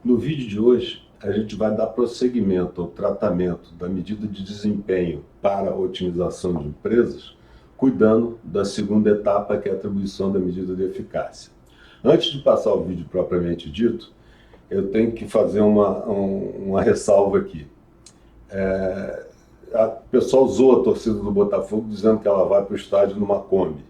No vídeo de hoje, a gente vai dar prosseguimento ao tratamento da medida de desempenho para a otimização de empresas, cuidando da segunda etapa, que é a atribuição da medida de eficácia. Antes de passar o vídeo propriamente dito, eu tenho que fazer uma ressalva aqui. O pessoal zoa a torcida do Botafogo dizendo que ela vai para o estádio numa Kombi.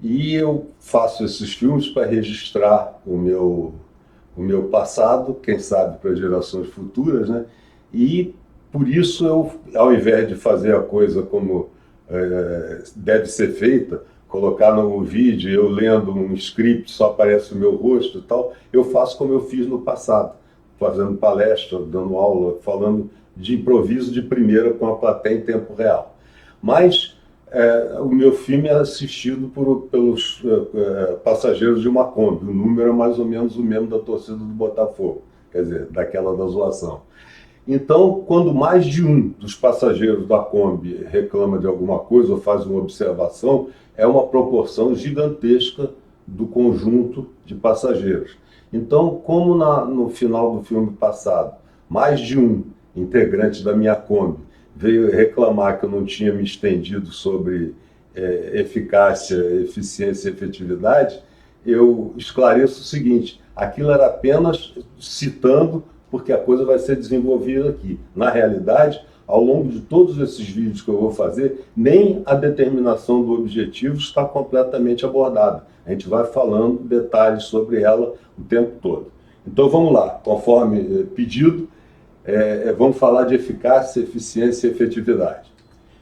E eu faço esses filmes para registrar o meu passado, quem sabe para gerações futuras, né? E por isso eu, ao invés de fazer a coisa como deve ser feita, colocar no vídeo, eu lendo um script, só aparece o meu rosto e tal, eu faço como eu fiz no passado, fazendo palestra, dando aula, falando de improviso de primeira com a plateia em tempo real. Mas o meu filme é assistido pelos passageiros de uma Kombi. O número é mais ou menos o mesmo da torcida do Botafogo, quer dizer, daquela da zoação. Então, quando mais de um dos passageiros da Kombi reclama de alguma coisa ou faz uma observação, é uma proporção gigantesca do conjunto de passageiros. Então, como no final do filme passado, mais de um integrante da minha Kombi veio reclamar que eu não tinha me estendido sobre eficácia, eficiência e efetividade, eu esclareço o seguinte: aquilo era apenas citando, porque a coisa vai ser desenvolvida aqui. Na realidade, ao longo de todos esses vídeos que eu vou fazer, nem a determinação do objetivo está completamente abordada. A gente vai falando detalhes sobre ela o tempo todo. Então vamos lá, conforme pedido, vamos falar de eficácia, eficiência e efetividade.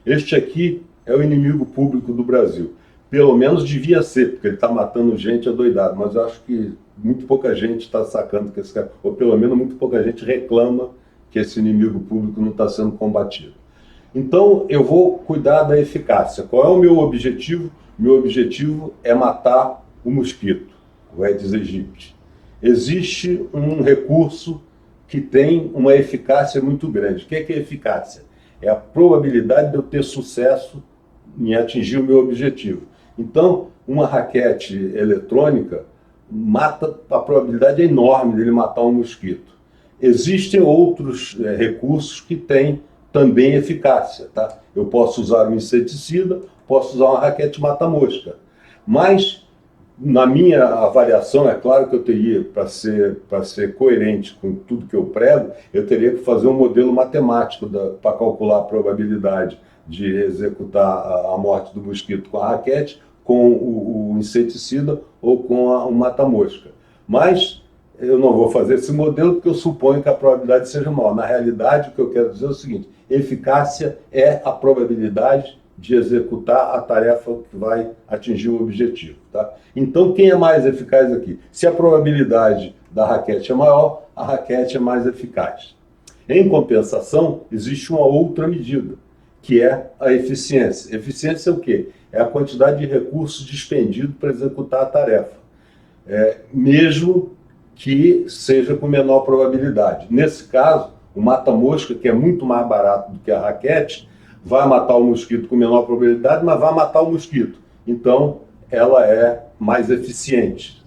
Este aqui é o inimigo público do Brasil. Pelo menos devia ser, porque ele está matando gente adoidado, mas eu acho que muito pouca gente está sacando que esse cara, ou pelo menos muito pouca gente reclama que esse inimigo público não está sendo combatido. Então eu vou cuidar da eficácia. Qual é o meu objetivo? Meu objetivo é matar o mosquito, o Aedes aegypti. Existe um recurso que tem uma eficácia muito grande. O que é eficácia? É a probabilidade de eu ter sucesso em atingir o meu objetivo. Então, uma raquete eletrônica mata, a probabilidade é enorme dele matar um mosquito. Existem outros recursos que têm também eficácia, tá? Eu posso usar um inseticida, posso usar uma raquete mata-mosca. Mas, na minha avaliação, é claro que eu teria, para ser coerente com tudo que eu prego, eu teria que fazer um modelo matemático para calcular a probabilidade de executar a morte do mosquito com a raquete, com o inseticida ou com o mata-mosca. Mas eu não vou fazer esse modelo porque eu suponho que a probabilidade seja maior. Na realidade, o que eu quero dizer é o seguinte: eficácia é a probabilidade de executar a tarefa que vai atingir o objetivo. Tá? Então, quem é mais eficaz aqui? Se a probabilidade da raquete é maior, a raquete é mais eficaz. Em compensação, existe uma outra medida, que é a eficiência. Eficiência é o quê? É a quantidade de recursos despendido para executar a tarefa, mesmo que seja com menor probabilidade. Nesse caso, o mata-mosca, que é muito mais barato do que a raquete, vai matar o mosquito com menor probabilidade, mas vai matar o mosquito. Então, ela é mais eficiente.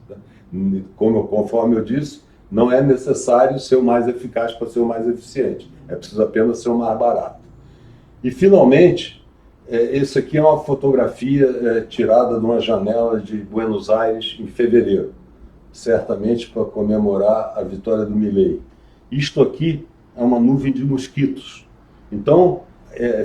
Conforme eu disse, não é necessário ser o mais eficaz para ser o mais eficiente. É preciso apenas ser o mais barato. E, finalmente, esse aqui é uma fotografia tirada de uma janela de Buenos Aires em fevereiro, certamente para comemorar a vitória do Milei. Isto aqui é uma nuvem de mosquitos. Então,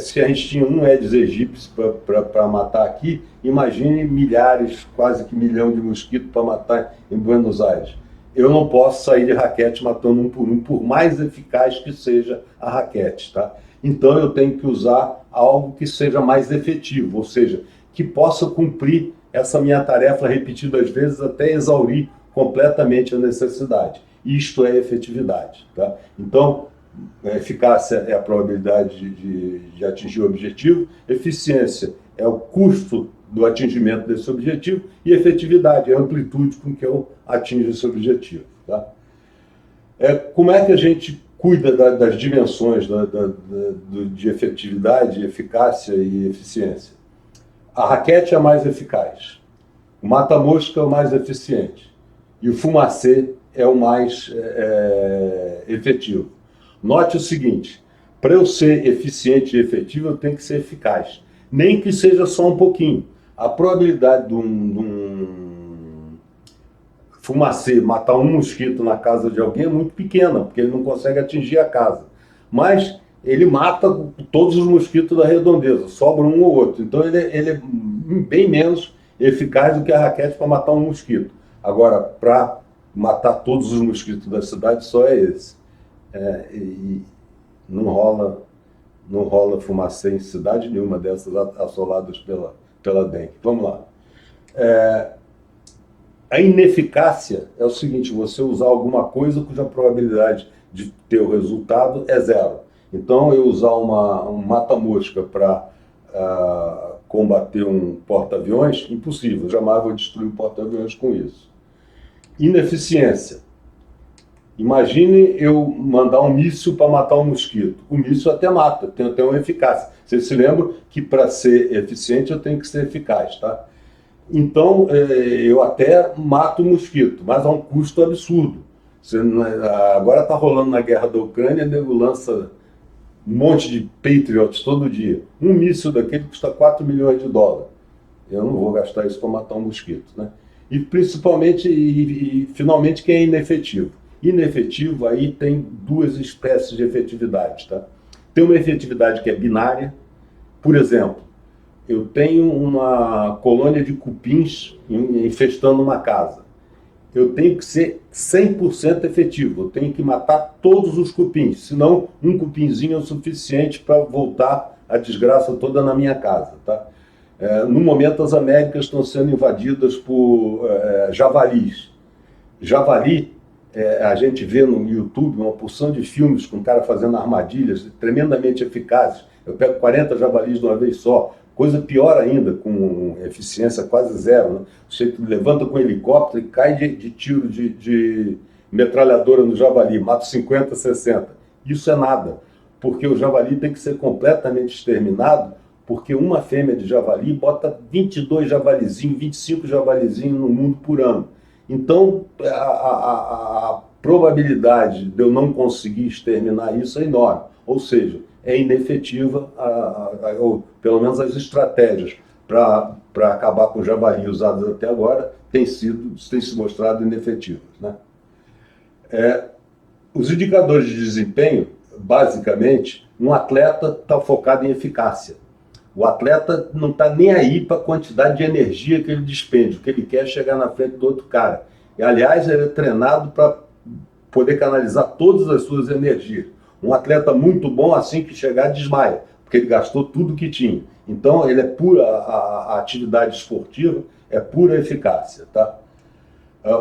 se a gente tinha um Aedes aegypti para matar aqui, imagine milhares, quase que 1 milhão de mosquitos para matar em Buenos Aires. Eu não posso sair de raquete matando um, por mais eficaz que seja a raquete, tá? Então eu tenho que usar algo que seja mais efetivo, ou seja, que possa cumprir essa minha tarefa repetidas vezes até exaurir completamente a necessidade. Isto é efetividade, tá? Então, eficácia é a probabilidade de atingir o objetivo, eficiência é o custo do atingimento desse objetivo e efetividade é a amplitude com que eu atinjo esse objetivo. Tá? Como é que a gente cuida das dimensões de efetividade, eficácia e eficiência? A raquete é a mais eficaz, o mata-mosca é o mais eficiente e o fumacê é o mais efetivo. Note o seguinte, para eu ser eficiente e efetivo, eu tenho que ser eficaz. Nem que seja só um pouquinho. A probabilidade de um fumacê matar um mosquito na casa de alguém é muito pequena, porque ele não consegue atingir a casa. Mas ele mata todos os mosquitos da redondeza, sobra um ou outro. Então ele é bem menos eficaz do que a raquete para matar um mosquito. Agora, para matar todos os mosquitos da cidade, só é esse. E não rola fumacê em cidade nenhuma dessas assoladas pela dengue. Vamos lá. A ineficácia é o seguinte, você usar alguma coisa cuja probabilidade de ter o resultado é zero. Então, eu usar um mata-mosca para combater um porta-aviões, impossível, jamais vou destruir um porta-aviões com isso. Ineficiência. Imagine eu mandar um míssil para matar um mosquito. O míssil até mata, tem uma eficácia. Vocês se lembram que para ser eficiente eu tenho que ser eficaz, tá? Então, eu até mato o mosquito, mas a um custo absurdo. Agora está rolando na guerra da Ucrânia, o nego lança um monte de Patriots todo dia. Um míssil daquele custa 4 milhões de dólares. Eu não vou gastar isso para matar um mosquito, né? E principalmente, finalmente, quem é inefetivo. Inefetivo, aí tem duas espécies de efetividade, tá? Tem uma efetividade que é binária. Por exemplo, eu tenho uma colônia de cupins infestando uma casa. Eu tenho que ser 100% efetivo, eu tenho que matar todos os cupins, senão um cupinzinho é o suficiente para voltar a desgraça toda na minha casa, tá? No momento, as Américas estão sendo invadidas por javalis. Javali, a gente vê no YouTube uma porção de filmes com o cara fazendo armadilhas tremendamente eficazes. Eu pego 40 javalis de uma vez só. Coisa pior ainda, com eficiência quase zero. Né? Você levanta com um helicóptero e cai de tiro de metralhadora no javali, mata 50, 60. Isso é nada, porque o javali tem que ser completamente exterminado, porque uma fêmea de javali bota 22 javalizinhos, 25 javalizinhos no mundo por ano. Então, a probabilidade de eu não conseguir exterminar isso é enorme. Ou seja, é inefetiva, ou pelo menos as estratégias para acabar com o javali usadas até agora têm se mostrado inefetivas, né? Os indicadores de desempenho, basicamente, um atleta está focado em eficácia. O atleta não está nem aí para a quantidade de energia que ele despende, o que ele quer é chegar na frente do outro cara. E, aliás, ele é treinado para poder canalizar todas as suas energias. Um atleta muito bom, assim que chegar, desmaia, porque ele gastou tudo que tinha. Então, ele é pura, a atividade esportiva é pura eficácia, tá?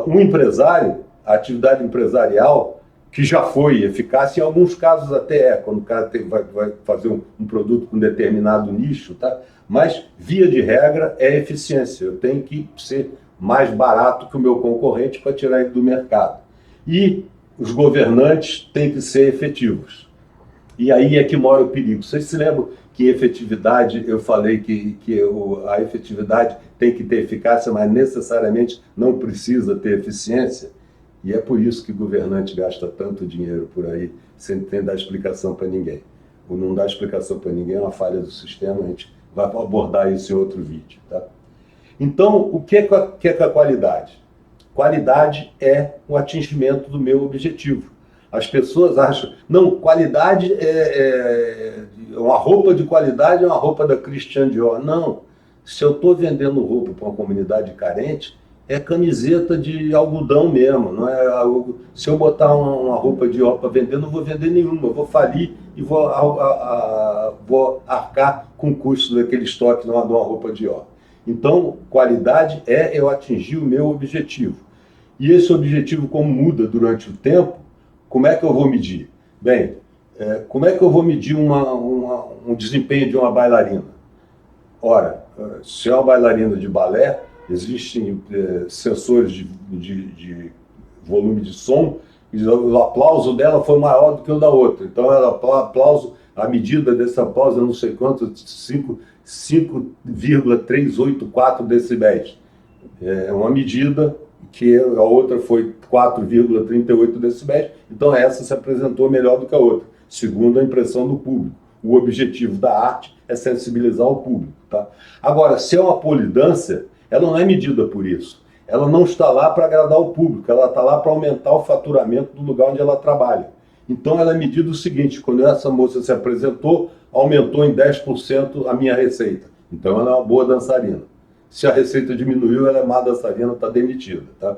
Um empresário, a atividade empresarial, que já foi eficaz, em alguns casos até quando o cara vai fazer um produto com determinado nicho, tá? Mas, via de regra, é eficiência. Eu tenho que ser mais barato que o meu concorrente para tirar ele do mercado. E os governantes têm que ser efetivos. E aí é que mora o perigo. Vocês se lembram que efetividade, eu falei que a efetividade tem que ter eficácia, mas necessariamente não precisa ter eficiência? E é por isso que o governante gasta tanto dinheiro por aí, sem dar explicação para ninguém. O não dar explicação para ninguém é uma falha do sistema, a gente vai abordar isso em outro vídeo, tá? Então, o que é a qualidade? Qualidade é o atingimento do meu objetivo. As pessoas acham, não, qualidade uma roupa de qualidade é uma roupa da Christian Dior. Não, se eu estou vendendo roupa para uma comunidade carente, é camiseta de algodão mesmo, não é algo. Se eu botar uma roupa de Dior para vender, não vou vender nenhuma, eu vou falir e vou arcar com o custo daquele estoque de uma roupa de Dior. Então, qualidade é eu atingir o meu objetivo. E esse objetivo, como muda durante o tempo, como é que eu vou medir? Bem, como é que eu vou medir um desempenho de uma bailarina? Ora, se é uma bailarina de balé, existem sensores de volume de som, e o aplauso dela foi maior do que o da outra. Então, a medida desse aplauso é não sei quanto, 5,384 decibéis. É uma medida que a outra foi 4,38 decibéis, então essa se apresentou melhor do que a outra, segundo a impressão do público. O objetivo da arte é sensibilizar o público. Tá? Agora, se é uma polidância, ela não é medida por isso. Ela não está lá para agradar o público, ela está lá para aumentar o faturamento do lugar onde ela trabalha. Então ela é medida o seguinte: quando essa moça se apresentou, aumentou em 10% a minha receita. Então ela é uma boa dançarina. Se a receita diminuiu, ela é má dançarina, está demitida. Tá?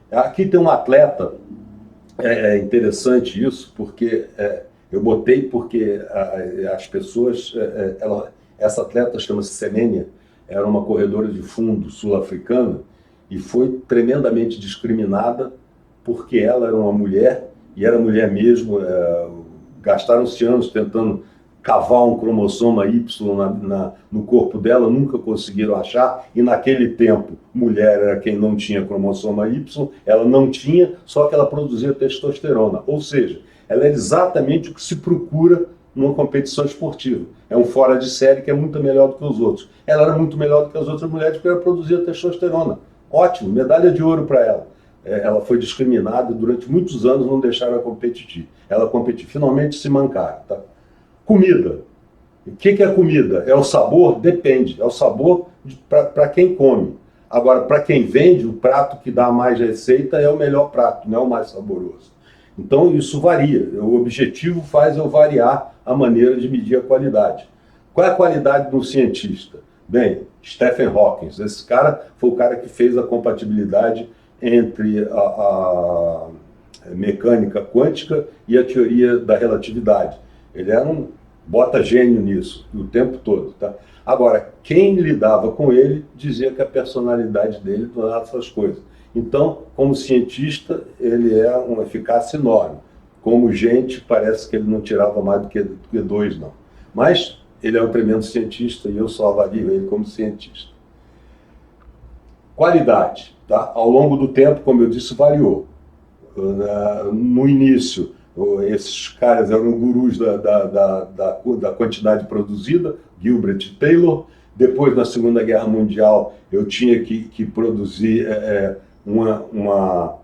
Aqui tem um atleta, é interessante isso, porque eu botei porque as pessoas... essa atleta chama-se Semenya, era uma corredora de fundo sul-africana e foi tremendamente discriminada porque ela era uma mulher, e era mulher mesmo. Gastaram-se anos tentando cavar um cromossoma Y no corpo dela, nunca conseguiram achar, e naquele tempo, mulher era quem não tinha cromossoma Y, ela não tinha, só que ela produzia testosterona, ou seja, ela é exatamente o que se procura numa competição esportiva. É um fora de série que é muito melhor do que os outros. Ela era muito melhor do que as outras mulheres porque ela produzia testosterona. Ótimo, medalha de ouro para ela. Ela foi discriminada e durante muitos anos não deixaram ela competir. Ela competiu, finalmente se mancaram. Tá? Comida. O que é comida? É o sabor? Depende. É o sabor para quem come. Agora, para quem vende, o prato que dá mais receita é o melhor prato, não é o mais saboroso. Então, isso varia. O objetivo faz eu variar a maneira de medir a qualidade. Qual é a qualidade de um cientista? Bem, Stephen Hawking. Esse cara foi o cara que fez a compatibilidade entre a mecânica quântica e a teoria da relatividade. Ele era bota gênio nisso, o tempo todo. Tá? Agora, quem lidava com ele dizia que a personalidade dele não era essas coisas. Então, como cientista, ele é uma eficácia enorme. Como gente, parece que ele não tirava mais do que 2, não. Mas ele é um tremendo cientista e eu só avalio ele como cientista. Qualidade. Tá? Ao longo do tempo, como eu disse, variou. No início, esses caras eram gurus da quantidade produzida, Gilbert e Taylor. Depois, na Segunda Guerra Mundial, eu tinha que produzir uma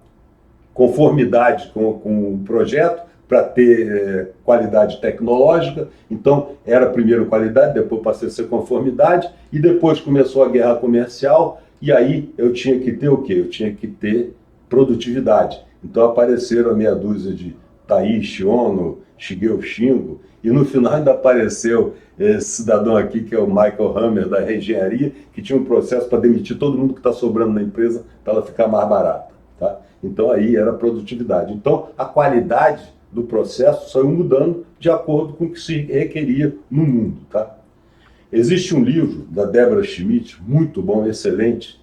conformidade com o projeto para ter qualidade tecnológica. Então, era primeiro qualidade, depois passei a ser conformidade, e depois começou a guerra comercial, e aí eu tinha que ter o quê? Eu tinha que ter produtividade. Então apareceram a meia dúzia de Taishi Ono, Shigeo Shingo, e no final ainda apareceu esse cidadão aqui, que é o Michael Hammer, da reengenharia, que tinha um processo para demitir todo mundo que está sobrando na empresa para ela ficar mais barata. Tá? Então aí era produtividade. Então a qualidade do processo saiu mudando de acordo com o que se requeria no mundo. Tá? Existe um livro da Deborah Schmidt, muito bom, excelente.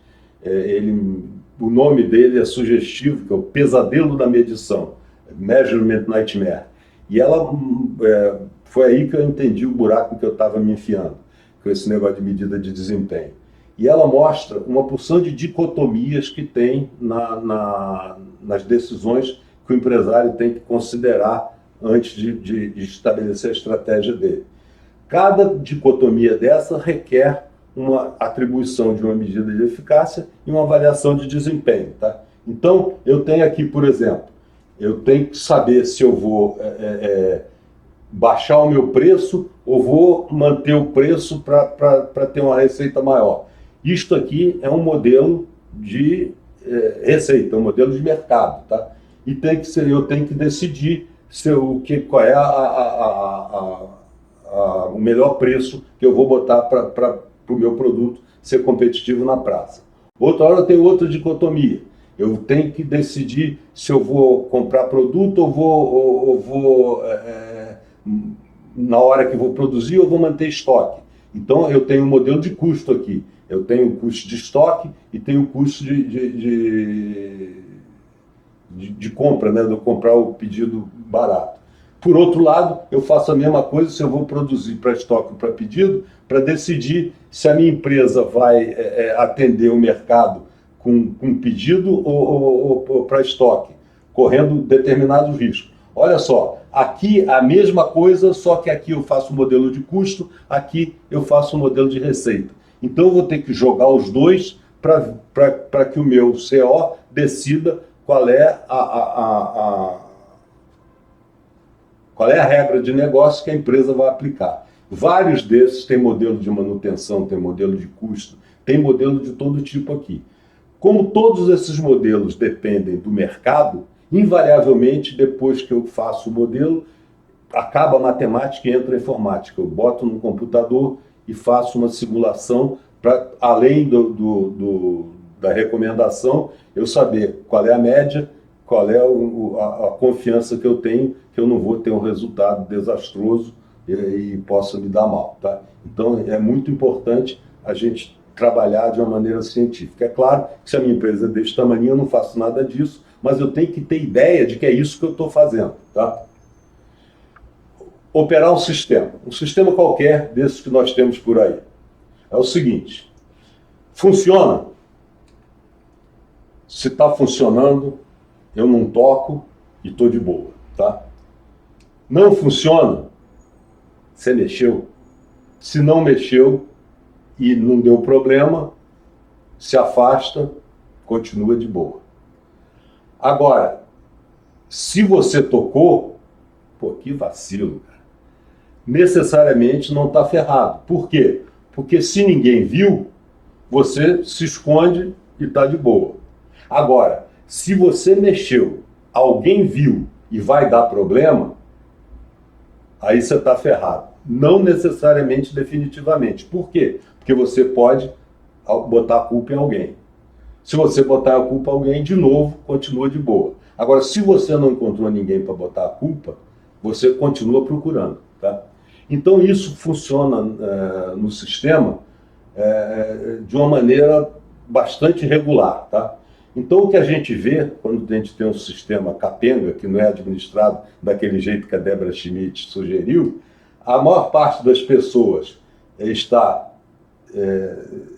O nome dele é sugestivo, que é O Pesadelo da Medição, Measurement Nightmare. E ela foi aí que eu entendi o buraco que eu estava me enfiando, com esse negócio de medida de desempenho. E ela mostra uma porção de dicotomias que tem nas decisões que o empresário tem que considerar antes de estabelecer a estratégia dele. Cada dicotomia dessa requer uma atribuição de uma medida de eficácia e uma avaliação de desempenho. Tá? Então, eu tenho aqui, por exemplo, eu tenho que saber se eu vou baixar o meu preço ou vou manter o preço para ter uma receita maior. Isto aqui é um modelo de receita, um modelo de mercado. Tá? E eu tenho que decidir qual é o melhor preço que eu vou botar para o meu produto ser competitivo na praça. Outra hora eu tenho outra dicotomia. Eu tenho que decidir se eu vou comprar produto ou vou na hora que vou produzir, eu vou manter estoque. Então eu tenho um modelo de custo aqui. Eu tenho o custo de estoque e tenho o custo de compra, né? De eu comprar o pedido barato. Por outro lado, eu faço a mesma coisa se eu vou produzir para estoque ou para pedido, para decidir se a minha empresa vai atender o mercado com pedido ou para estoque, correndo determinados riscos. Olha só, aqui a mesma coisa, só que aqui eu faço um modelo de custo, aqui eu faço um modelo de receita. Então eu vou ter que jogar os dois para que o meu CO decida qual é qual é a regra de negócio que a empresa vai aplicar. Vários desses têm modelo de manutenção, tem modelo de custo, tem modelo de todo tipo aqui. Como todos esses modelos dependem do mercado, invariavelmente, depois que eu faço o modelo, acaba a matemática e entra a informática. Eu boto no computador e faço uma simulação para, além da recomendação, eu saber qual é a média, qual é a confiança que eu tenho, que eu não vou ter um resultado desastroso e possa me dar mal. Tá? Então, é muito importante a gente trabalhar de uma maneira científica. É claro que se a minha empresa é desse tamanho, eu não faço nada disso, mas eu tenho que ter ideia de que é isso que eu estou fazendo. Tá? Operar um sistema qualquer desses que nós temos por aí. É o seguinte, funciona? Se está funcionando, eu não toco e estou de boa, tá? Não funciona? Você mexeu? Se não mexeu e não deu problema, se afasta, continua de boa. Agora, se você tocou, pô, que vacilo, cara. Necessariamente não está ferrado. Por quê? Porque se ninguém viu, você se esconde e está de boa. Agora, se você mexeu, alguém viu e vai dar problema, aí você está ferrado. Não necessariamente definitivamente. Por quê? Porque você pode botar a culpa em alguém. Se você botar a culpa em alguém, de novo, continua de boa. Agora, se você não encontrou ninguém para botar a culpa, você continua procurando. Tá? Então, isso funciona no sistema de uma maneira bastante regular. Tá? Então, o que a gente vê, quando a gente tem um sistema capenga, que não é administrado daquele jeito que a Débora Schmidt sugeriu, a maior parte das pessoas está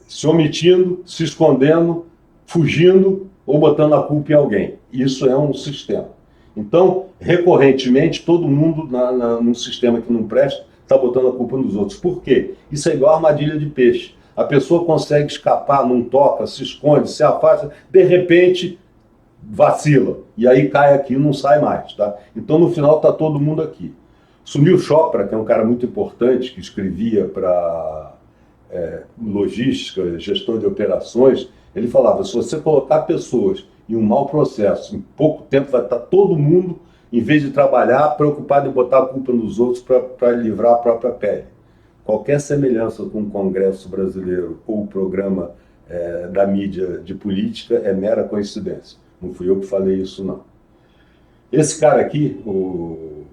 se omitindo, se escondendo, fugindo ou botando a culpa em alguém. Isso é um sistema. Então, recorrentemente, todo mundo num sistema que não presta está botando a culpa nos outros. Por quê? Isso é igual a armadilha de peixe. A pessoa consegue escapar, não toca, se esconde, se afasta, de repente vacila. E aí cai aqui e não sai mais. Tá? Então, no final, está todo mundo aqui. Sunil Chopra, que é um cara muito importante, que escrevia para logística, gestão de operações, ele falava, se você colocar pessoas em um mau processo, em pouco tempo vai estar todo mundo, em vez de trabalhar, preocupado em botar a culpa nos outros para livrar a própria pele. Qualquer semelhança com o Congresso brasileiro ou o programa da mídia de política é mera coincidência. Não fui eu que falei isso, não. Esse cara aqui, o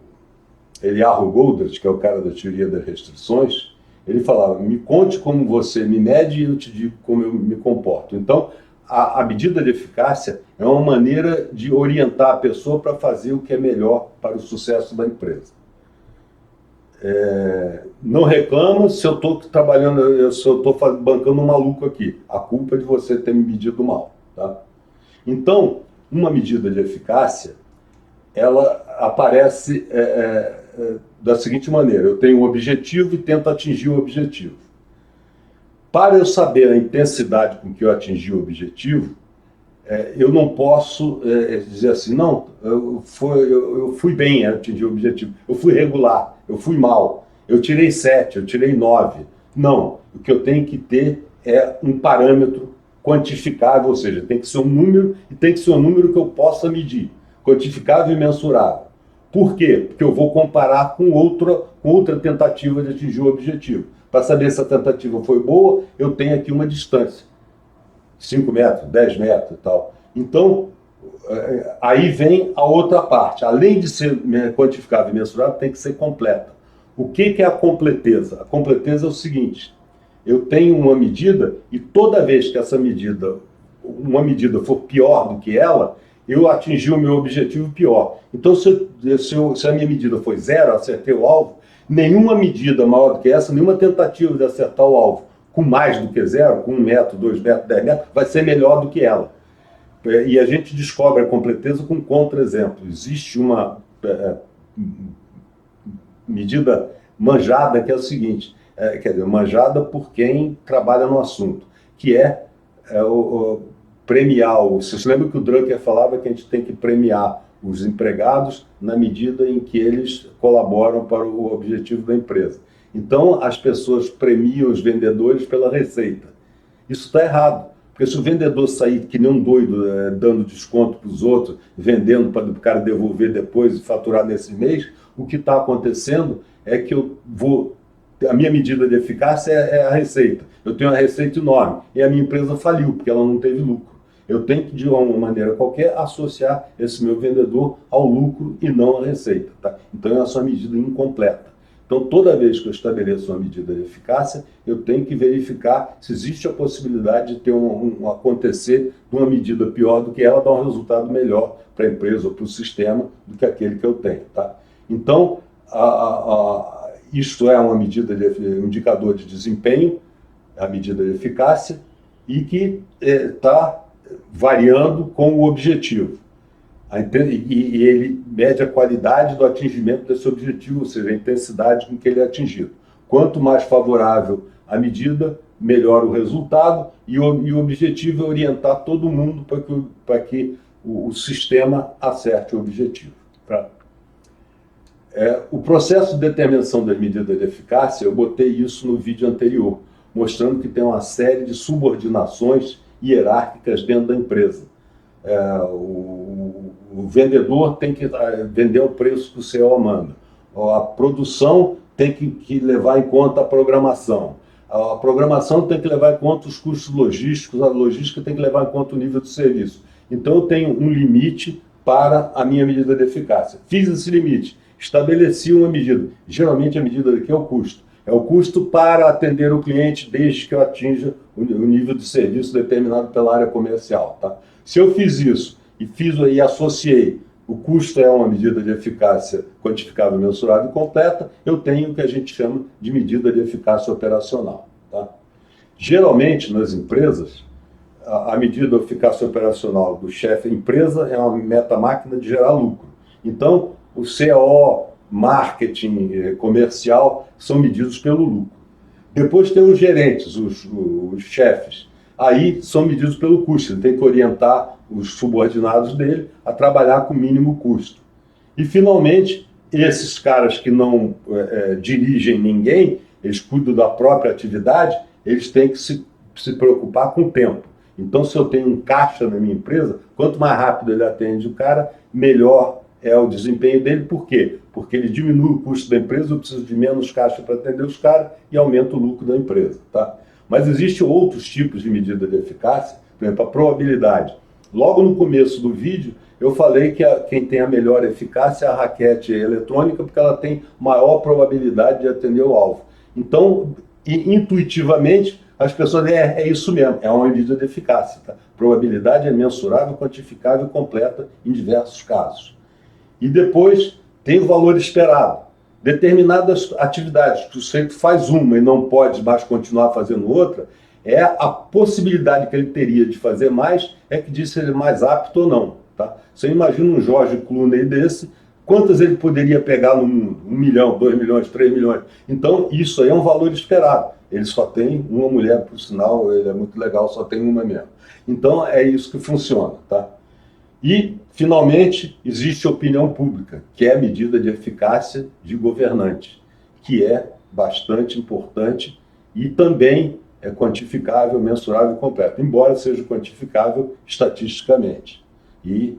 Eliyahu Goldratt, que é o cara da teoria das restrições, ele falava, me conte como você me mede e eu te digo como eu me comporto. Então, a medida de eficácia é uma maneira de orientar a pessoa para fazer o que é melhor para o sucesso da empresa. Não reclama se eu estou trabalhando, se eu estou bancando um maluco aqui. A culpa é de você ter me medido mal. Tá? Então, uma medida de eficácia, ela aparece da seguinte maneira, eu tenho um objetivo e tento atingir o objetivo. Para eu saber a intensidade com que eu atingi o objetivo, eu não posso dizer assim, não, eu fui bem a atingir o objetivo, eu fui regular, eu fui mal, eu tirei 7, eu tirei 9. Não, o que eu tenho que ter é um parâmetro quantificável, ou seja, tem que ser um número e tem que ser um número que eu possa medir, quantificável e mensurável. Por quê? Porque eu vou comparar com outra tentativa de atingir o objetivo. Para saber se a tentativa foi boa, eu tenho aqui uma distância. 5 metros, 10 metros e tal. Então, aí vem a outra parte. Além de ser quantificável e mensurável, tem que ser completa. O que é a completeza? A completeza é o seguinte, eu tenho uma medida e toda vez que uma medida for pior do que ela, eu atingi o meu objetivo pior. Então, se a minha medida foi 0, acertei o alvo, nenhuma medida maior do que essa, nenhuma tentativa de acertar o alvo com mais do que 0, com 1 metro, 2 metros, 10 metros, vai ser melhor do que ela. E a gente descobre a completeza com um contra-exemplo. Existe uma medida manjada que é o seguinte, quer dizer, manjada por quem trabalha no assunto, que é premiar. Vocês lembram que o Drucker falava que a gente tem que premiar os empregados na medida em que eles colaboram para o objetivo da empresa. Então, as pessoas premiam os vendedores pela receita. Isso está errado, porque se o vendedor sair que nem um doido, dando desconto para os outros, vendendo para o cara devolver depois e faturar nesse mês, o que está acontecendo é que a minha medida de eficácia é a receita. Eu tenho uma receita enorme e a minha empresa faliu, porque ela não teve lucro. Eu tenho que, de uma maneira qualquer, associar esse meu vendedor ao lucro e não à receita. Tá? Então, é uma medida incompleta. Então, toda vez que eu estabeleço uma medida de eficácia, eu tenho que verificar se existe a possibilidade de ter acontecer de uma medida pior do que ela, dar um resultado melhor para a empresa ou para o sistema do que aquele que eu tenho. Tá? Então, isto é uma medida um indicador de desempenho, a medida de eficácia, e que está variando com o objetivo. E ele mede a qualidade do atingimento desse objetivo, ou seja, a intensidade com que ele é atingido. Quanto mais favorável a medida, melhor o resultado, e o objetivo é orientar todo mundo para que o sistema acerte o objetivo. Tá? O processo de determinação das medidas de eficácia, eu botei isso no vídeo anterior, mostrando que tem uma série de subordinações hierárquicas dentro da empresa. O vendedor tem que vender o preço que o CEO manda. A produção tem que levar em conta a programação. A programação tem que levar em conta os custos logísticos, a logística tem que levar em conta o nível de serviço. Então, eu tenho um limite para a minha medida de eficácia. Fiz esse limite, estabeleci uma medida. Geralmente, a medida daqui é o custo. É o custo para atender o cliente desde que eu atinja o nível de serviço determinado pela área comercial. Tá? Se eu fiz isso e associei, o custo é uma medida de eficácia quantificável, mensurável e completa, eu tenho o que a gente chama de medida de eficácia operacional. Tá? Geralmente, nas empresas, a medida de eficácia operacional do chefe empresa é uma meta-máquina de gerar lucro. Então, o CO, marketing, comercial, são medidos pelo lucro. Depois tem os gerentes, os chefes. Aí são medidos pelo custo. Ele tem que orientar os subordinados dele a trabalhar com mínimo custo. E, finalmente, esses caras que não dirigem ninguém, eles cuidam da própria atividade, eles têm que se preocupar com o tempo. Então, se eu tenho um caixa na minha empresa, quanto mais rápido ele atende o cara, melhor é o desempenho dele. Por quê? Porque ele diminui o custo da empresa, eu preciso de menos caixa para atender os caras e aumenta o lucro da empresa. Tá? Mas existem outros tipos de medida de eficácia, por exemplo, a probabilidade. Logo no começo do vídeo, eu falei que quem tem a melhor eficácia é a raquete eletrônica, porque ela tem maior probabilidade de atender o alvo. Então, intuitivamente, as pessoas dizem, é isso mesmo, é uma medida de eficácia. Tá? Probabilidade é mensurável, quantificável e completa em diversos casos. E depois tem o valor esperado. Determinadas atividades que o sujeito faz uma e não pode mais continuar fazendo outra, a possibilidade que ele teria de fazer mais é que diz se ele é mais apto ou não. Tá? Você imagina um George Clooney desse, quantas ele poderia pegar no mundo? 1 milhão, 2 milhões, 3 milhões. Então, isso aí é um valor esperado. Ele só tem uma mulher, por sinal, ele é muito legal, só tem uma mesmo. Então, é isso que funciona. Tá? E, finalmente, existe a opinião pública, que é a medida de eficácia de governante, que é bastante importante e também é quantificável, mensurável e completo, embora seja quantificável estatisticamente. E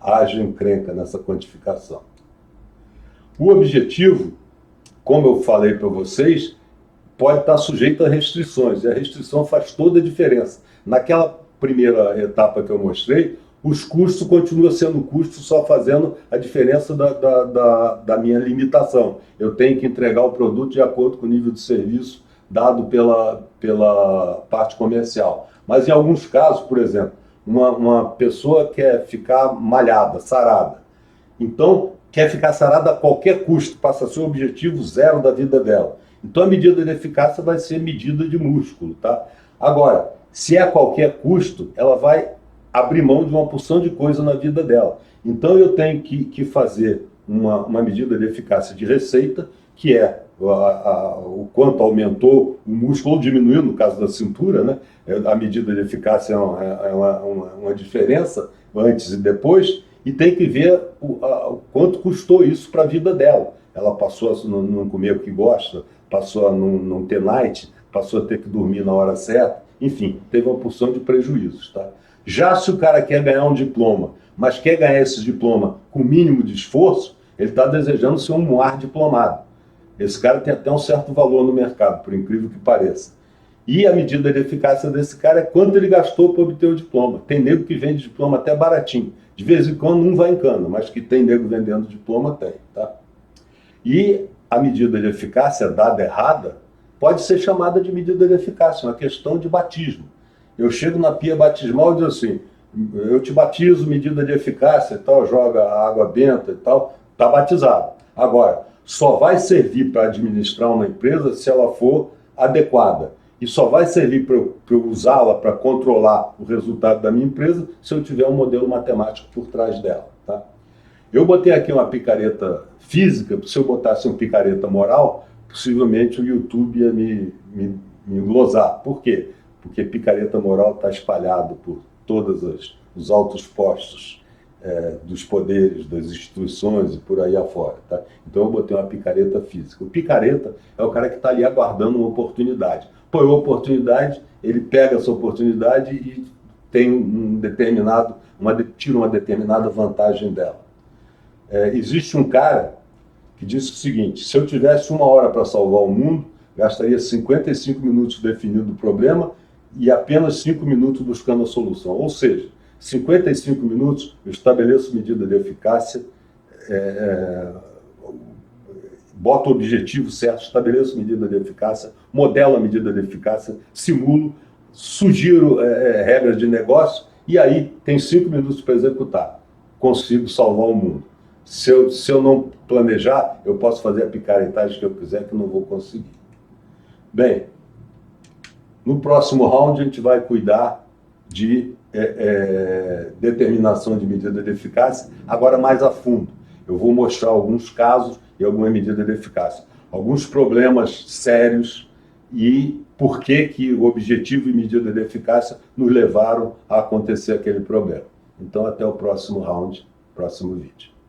haja encrenca nessa quantificação. O objetivo, como eu falei para vocês, pode estar sujeito a restrições, e a restrição faz toda a diferença. Naquela primeira etapa que eu mostrei, os custos continuam sendo custo, só fazendo a diferença da minha limitação. Eu tenho que entregar o produto de acordo com o nível de serviço dado pela parte comercial. Mas em alguns casos, por exemplo, uma pessoa quer ficar malhada, sarada. Então, quer ficar sarada a qualquer custo, passa a ser o objetivo zero da vida dela. Então, a medida de eficácia vai ser medida de músculo. Tá? Agora, se é a qualquer custo, ela vai abrir mão de uma porção de coisa na vida dela. Então, eu tenho que fazer uma medida de eficácia de receita, que é o quanto aumentou o músculo ou diminuiu, no caso da cintura, né? A medida de eficácia é uma diferença antes e depois, e tem que ver o quanto custou isso para a vida dela. Ela passou a não comer o que gosta, passou a não ter night, passou a ter que dormir na hora certa, enfim, teve uma porção de prejuízos. Tá? Já se o cara quer ganhar um diploma, mas quer ganhar esse diploma com o mínimo de esforço, ele está desejando ser um moar diplomado. Esse cara tem até um certo valor no mercado, por incrível que pareça. E a medida de eficácia desse cara é quanto ele gastou para obter o diploma. Tem nego que vende diploma até baratinho. De vez em quando não vai em cana, mas que tem nego vendendo diploma, tem. Tá? E a medida de eficácia dada errada pode ser chamada de medida de eficácia, uma questão de batismo. Eu chego na pia batismal e digo assim, eu te batizo, medida de eficácia e tal, joga água benta e tal, está batizado. Agora, só vai servir para administrar uma empresa se ela for adequada. E só vai servir para eu usá-la para controlar o resultado da minha empresa se eu tiver um modelo matemático por trás dela. Tá? Eu botei aqui uma picareta física, se eu botasse uma picareta moral, possivelmente o YouTube ia me glosar. Por quê? Porque picareta moral está espalhado por todos os altos postos dos poderes, das instituições e por aí afora. Tá? Então eu botei uma picareta física. O picareta é o cara que está ali aguardando uma oportunidade. Põe uma oportunidade, ele pega essa oportunidade e tem tira uma determinada vantagem dela. Existe um cara que disse o seguinte, se eu tivesse 1 hora para salvar o mundo, gastaria 55 minutos definindo o problema e apenas 5 minutos buscando a solução. Ou seja, 55 minutos eu estabeleço medida de eficácia, boto o objetivo certo, estabeleço medida de eficácia, modelo a medida de eficácia, simulo, sugiro regras de negócio e aí tem 5 minutos para executar. Consigo salvar o mundo. Se eu não planejar, eu posso fazer a picaretagem que eu quiser que não vou conseguir. Bem, no próximo round a gente vai cuidar de determinação de medida de eficácia, agora mais a fundo. Eu vou mostrar alguns casos e alguma medida de eficácia. Alguns problemas sérios e por que o objetivo e medida de eficácia nos levaram a acontecer aquele problema. Então, até o próximo round, próximo vídeo.